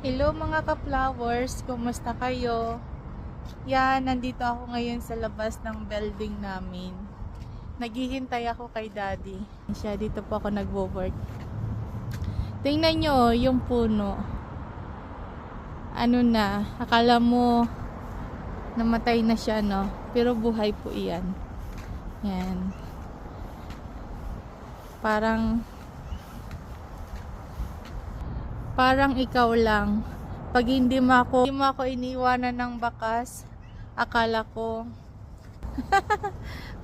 Hello mga ka-flowers, kumusta kayo? Yan, nandito ako ngayon sa labas ng building namin. Naghihintay ako kay daddy. Siya, dito po ako nagwo-work. Tingnan nyo, yung puno. Ano na, akala mo namatay na siya, no? Pero buhay po iyan. Yan. Parang ikaw lang. Pag hindi mo ako iniwanan ng bakas, akala ko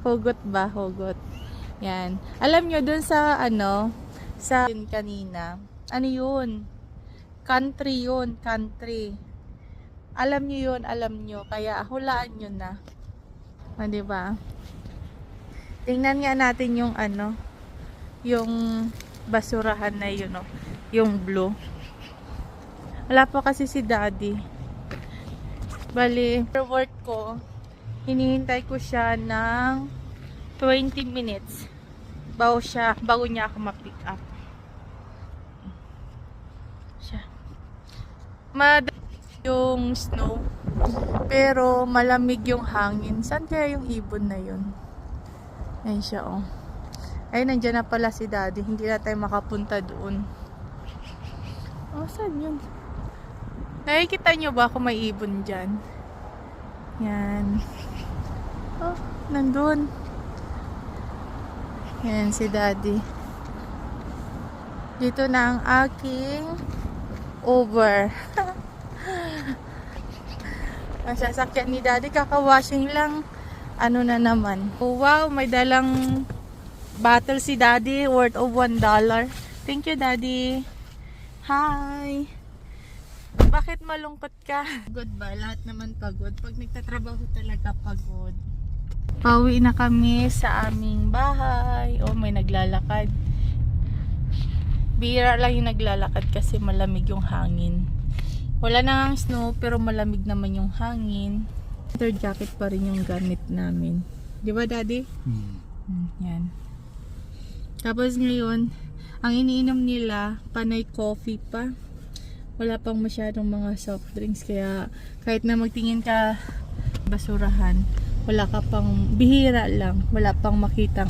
hugot ba? Hugot. Yan. Alam nyo dun sa sa kanina. Ano yun? Country yun. Country. Alam nyo yun, alam nyo. Kaya hulaan nyo na. O, diba? Tingnan nga natin yung yung basurahan na yun, no? Yung blue. Wala pa kasi si daddy. Bali, for work ko, hinihintay ko siya ng 20 minutes bago niya ako ma-pick up. Siya. Yung snow, pero malamig yung hangin. Saan kaya yung ibon na yun? Ayun siya, oh. Ay, nandiyan na pala si daddy. Hindi na tayo makapunta doon. Oh, saan yun? Nakikita nyo ba kung may ibon dyan? Yan. Oh, nandun. Yan si daddy. Dito na ang aking over. Ang sasakyan ni daddy, kakawashing lang. Ano na naman. Oh, wow, may dalang bottle si daddy worth of $1. Thank you, daddy. Hi. Bakit malungkot ka? Pagod ba? Lahat naman pagod. Pag nagtatrabaho talaga pagod. Pauwi na kami sa aming bahay. Oh, may naglalakad. Bihira lang yung naglalakad kasi malamig yung hangin. Wala na ang snow pero malamig naman yung hangin. Winter jacket pa rin yung gamit namin. Di ba, daddy? Yan. Tapos ngayon, ang iniinom nila, panay coffee pa. Wala pang masyadong mga soft drinks. Kaya kahit na magtingin ka basurahan, wala ka pang, bihira lang. Wala pang makitang